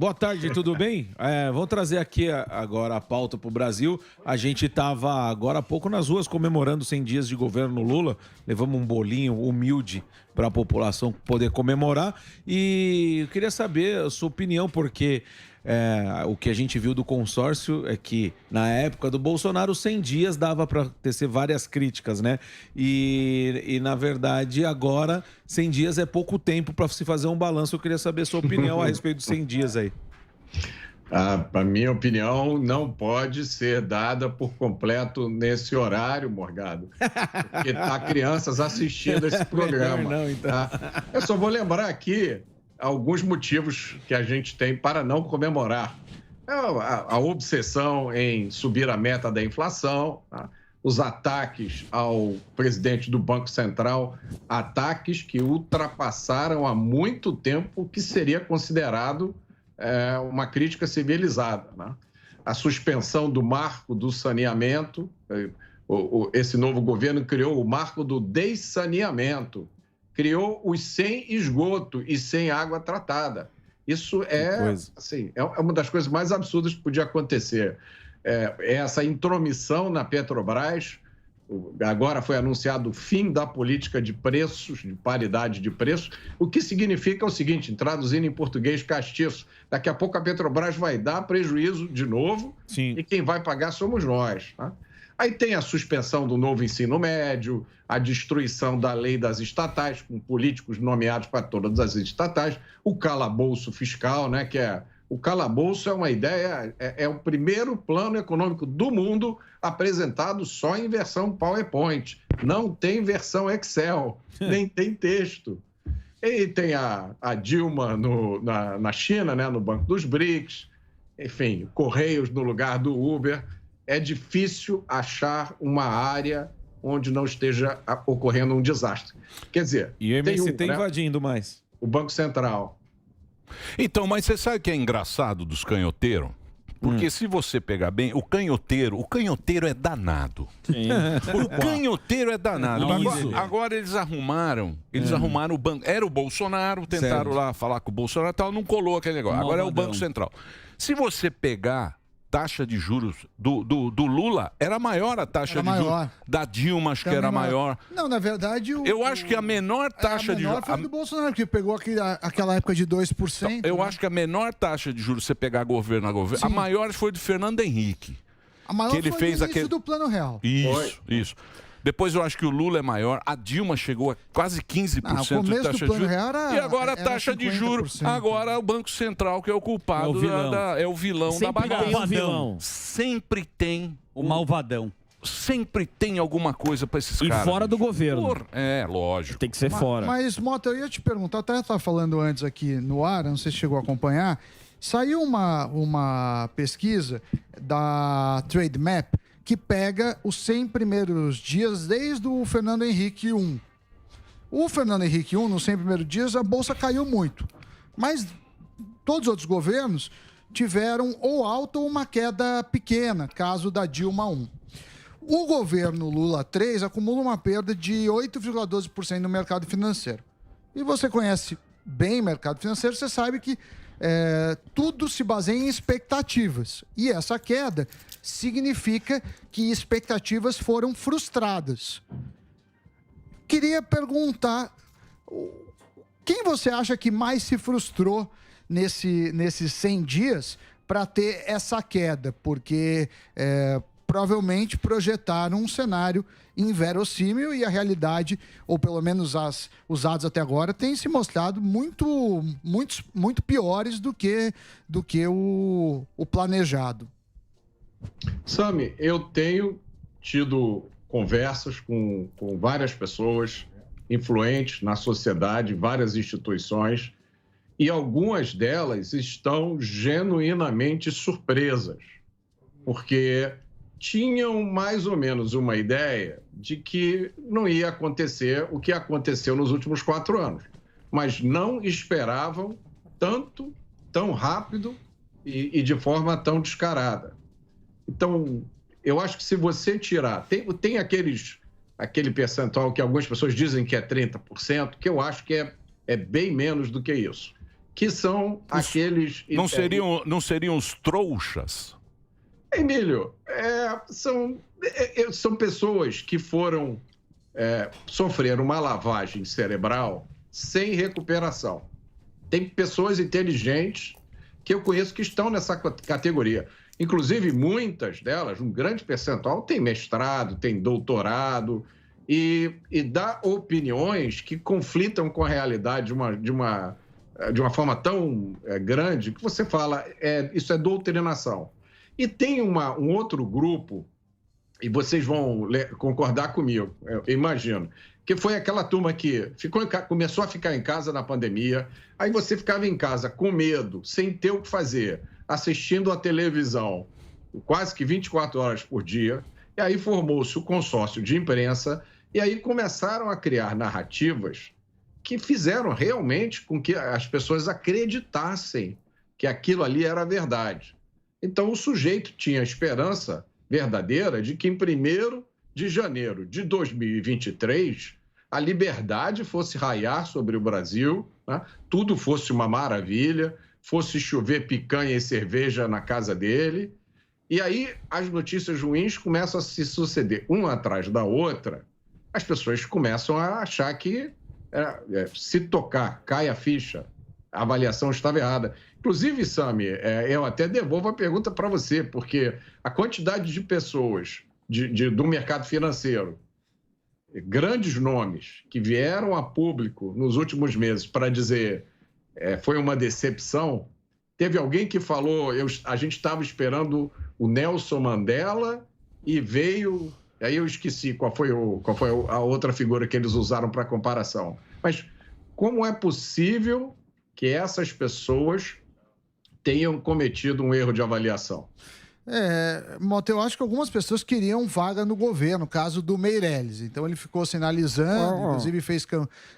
Boa tarde, tudo bem? Vamos trazer aqui agora a pauta para o Brasil. A gente estava agora há pouco nas ruas comemorando 100 dias de governo Lula. Levamos um bolinho humilde para a população poder comemorar. E eu queria saber a sua opinião, porque o que a gente viu do consórcio é que na época do Bolsonaro 100 dias dava para tecer várias críticas, né? E na verdade agora 100 dias é pouco tempo para se fazer um balanço. Eu queria saber a sua opinião a respeito dos 100 dias aí. A minha opinião não pode ser dada por completo nesse horário, Morgado, porque há crianças assistindo esse programa. Não, então. Tá? Eu só vou lembrar aqui alguns motivos que a gente tem para não comemorar. A obsessão em subir a meta da inflação, tá? Os ataques ao presidente do Banco Central, ataques que ultrapassaram há muito tempo o que seria considerado uma crítica civilizada, né? A suspensão do marco do saneamento, esse novo governo criou o marco do dessaneamento, criou os sem esgoto e sem água tratada. Isso assim, é uma das coisas mais absurdas que podia acontecer. Essa intromissão na Petrobras. Agora foi anunciado o fim da política de preços, de paridade de preços, o que significa o seguinte, traduzindo em português castiço, daqui a pouco a Petrobras vai dar prejuízo de novo. Sim. E quem vai pagar somos nós. Tá? Aí tem a suspensão do novo ensino médio, a destruição da lei das estatais, com políticos nomeados para todas as estatais, o calabouço fiscal, né, o calabouço é uma ideia, é o primeiro plano econômico do mundo apresentado só em versão PowerPoint. Não tem versão Excel, nem tem texto. E tem a Dilma na China, né, no Banco dos BRICS, enfim, Correios no lugar do Uber. É difícil achar uma área onde não esteja ocorrendo um desastre. Quer dizer... E o MST invadindo mais. O Banco Central... Então, mas você sabe o que é engraçado dos canhoteiros? Porque se você pegar bem, o canhoteiro é danado. Sim. O canhoteiro é danado. Agora eles arrumaram o banco. Era o Bolsonaro, tentaram lá falar com o Bolsonaro e tal, não colou aquele negócio. Agora é o Banco Central. Se você pegar taxa de juros do Lula, era maior a taxa de juros. Da Dilma, acho que era maior. Não, na verdade... Eu acho que a menor taxa de juros... foi do Bolsonaro, que pegou aquela época de 2%. Então, eu acho que a menor taxa de juros, você pegar governo a governo, a maior foi do Fernando Henrique. A maior que ele fez início do Plano Real. Isso. Depois eu acho que o Lula é maior. A Dilma chegou a quase 15% de taxa de juros. E agora a taxa de juros. Agora é o Banco Central que é o culpado. É o vilão da bagaça. Sempre tem o malvadão. Sempre tem alguma coisa para esses caras. E fora do governo. Lógico. Tem que ser fora. Mas, Mota, eu ia te perguntar, até estava falando antes aqui no ar, não sei se chegou a acompanhar, saiu uma pesquisa da Trademap que pega os 100 primeiros dias desde o Fernando Henrique I. O Fernando Henrique I, nos 100 primeiros dias, a Bolsa caiu muito. Mas todos os outros governos tiveram ou alta ou uma queda pequena, caso da Dilma I. O governo Lula III acumula uma perda de 8,12% no mercado financeiro. E você conhece bem o mercado financeiro, você sabe que tudo se baseia em expectativas. E essa queda significa que expectativas foram frustradas. Queria perguntar, quem você acha que mais se frustrou nesses 100 dias para ter essa queda? Porque provavelmente projetaram um cenário inverossímil e a realidade, ou pelo menos os dados até agora, têm se mostrado muito piores do que o planejado. Sami, eu tenho tido conversas com várias pessoas influentes na sociedade, várias instituições, e algumas delas estão genuinamente surpresas, porque tinham mais ou menos uma ideia de que não ia acontecer o que aconteceu nos últimos 4 anos, mas não esperavam tanto, tão rápido e de forma tão descarada. Então, eu acho que se você tirar... Tem aquele percentual que algumas pessoas dizem que é 30%, que eu acho que é bem menos do que isso, que são aqueles... Não seriam os trouxas? Emílio, são pessoas que sofreram uma lavagem cerebral sem recuperação. Tem pessoas inteligentes que eu conheço que estão nessa categoria. Inclusive, muitas delas, um grande percentual, tem mestrado, tem doutorado e dá opiniões que conflitam com a realidade de uma forma tão grande que você fala, isso é doutrinação. E tem um outro grupo, e vocês vão concordar comigo, eu imagino, que foi aquela turma que começou a ficar em casa na pandemia, aí você ficava em casa com medo, sem ter o que fazer, assistindo a televisão quase que 24 horas por dia, e aí formou-se o consórcio de imprensa, e aí começaram a criar narrativas que fizeram realmente com que as pessoas acreditassem que aquilo ali era verdade. Então, o sujeito tinha a esperança verdadeira de que em 1º de janeiro de 2023, a liberdade fosse raiar sobre o Brasil, né? Tudo fosse uma maravilha, fosse chover picanha e cerveja na casa dele. E aí, as notícias ruins começam a se suceder uma atrás da outra. As pessoas começam a achar que, se tocar, cai a ficha, a avaliação estava errada. Inclusive, Sami, eu até devolvo a pergunta para você, porque a quantidade de pessoas do mercado financeiro, grandes nomes, que vieram a público nos últimos meses para dizer foi uma decepção. Teve alguém que falou, a gente estava esperando o Nelson Mandela e veio... Aí eu esqueci qual foi a outra figura que eles usaram para comparação. Mas como é possível que essas pessoas tenham cometido um erro de avaliação? Mota, eu acho que algumas pessoas queriam vaga no governo, no caso do Meirelles. Então ele ficou sinalizando, inclusive fez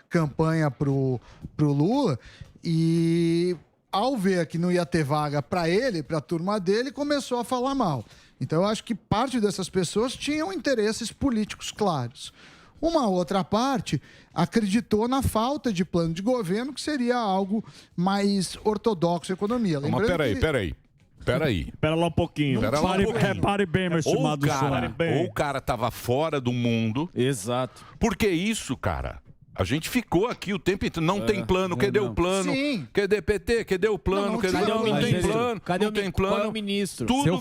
campanha pro Lula, e ao ver que não ia ter vaga para ele, para a turma dele, começou a falar mal. Então eu acho que parte dessas pessoas tinham interesses políticos claros. Uma outra parte acreditou na falta de plano de governo, que seria algo mais ortodoxo em economia. Mas peraí. Espera lá um pouquinho. Repare bem, meu estimado senhor. Ou o cara tava fora do mundo. Exato. Porque isso, cara... A gente ficou aqui o tempo inteiro. Não tem plano. Cadê o plano? Sim. Cadê PT? Cadê o plano? Não tem plano. Cadê não tem plano. Qual é o ministro? Tudo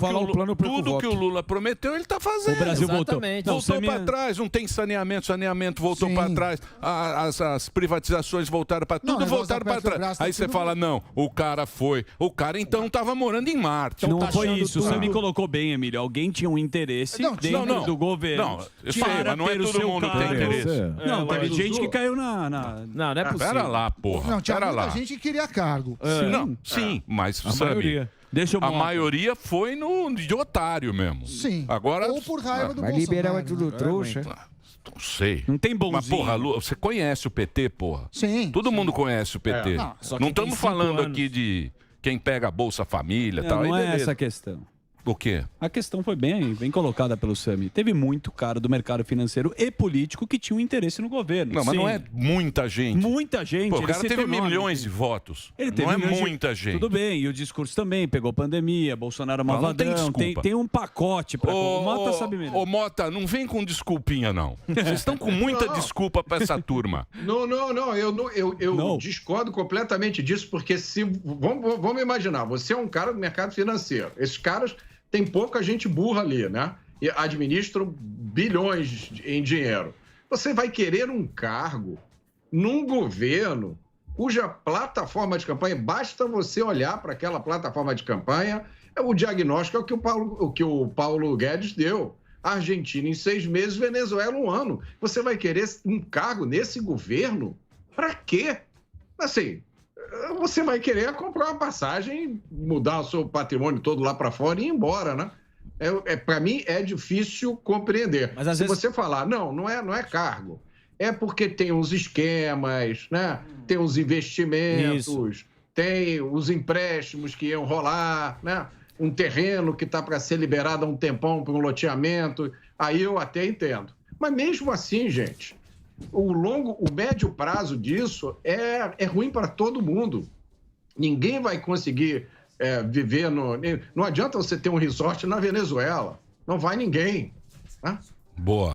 que o Lula prometeu, ele tá fazendo. O Brasil voltou Para trás. Não tem saneamento voltou para trás. As privatizações voltaram para tudo, voltaram para trás. Aí você fala, não, o cara foi. O cara então tava morando em Marte. Não foi isso. Você me colocou bem, Emílio. Alguém tinha um interesse dentro do governo. Não, eu sei, mas não é todo mundo que tem interesse. Não, teve gente que caiu na... Não é possível. Pera lá, porra. Não, tinha muita gente que queria cargo. Sim, mas a maioria. A maioria foi de otário mesmo. Sim. Agora, ou por raiva do Bolsonaro. Mas liberal é tudo trouxa. Não sei. Não tem bonzinho. Mas, porra, você conhece o PT, porra? Sim. Todo mundo conhece o PT. Não estamos falando aqui de quem pega a Bolsa Família e tal. Não aí, é essa a questão. O quê? A questão foi bem colocada pelo Sami. Teve muito cara do mercado financeiro e político que tinha um interesse no governo. Não, mas não é muita gente. Muita gente. Pô, o cara teve milhões de votos. Ele teve não é muita gente. Tudo bem, e o discurso também. Pegou pandemia, Bolsonaro malvadão. Não tem desculpa. Tem um pacote pra... O Mota sabe melhor. Ô, Mota, não vem com desculpinha, não. Vocês estão com muita desculpa pra essa turma. Não, eu discordo completamente disso, porque vamos imaginar, você é um cara do mercado financeiro. Esses caras... Tem pouca gente burra ali, né? E administram bilhões em dinheiro. Você vai querer um cargo num governo cuja plataforma de campanha, basta você olhar para aquela plataforma de campanha, o diagnóstico é o que o Paulo Guedes deu. Argentina em 6 meses, Venezuela 1 ano. Você vai querer um cargo nesse governo? Para quê? Assim... Você vai querer comprar uma passagem, mudar o seu patrimônio todo lá para fora e ir embora, né? Para mim é difícil compreender. Mas, Se você falar, não é cargo, é porque tem uns esquemas, né? Tem uns investimentos, tem os empréstimos que iam rolar, né? Um terreno que está para ser liberado há um tempão para um loteamento, aí eu até entendo. Mas mesmo assim, gente... O médio prazo disso é ruim para todo mundo. Ninguém vai conseguir viver no... Não adianta você ter um resort na Venezuela. Não vai ninguém. Tá? Boa.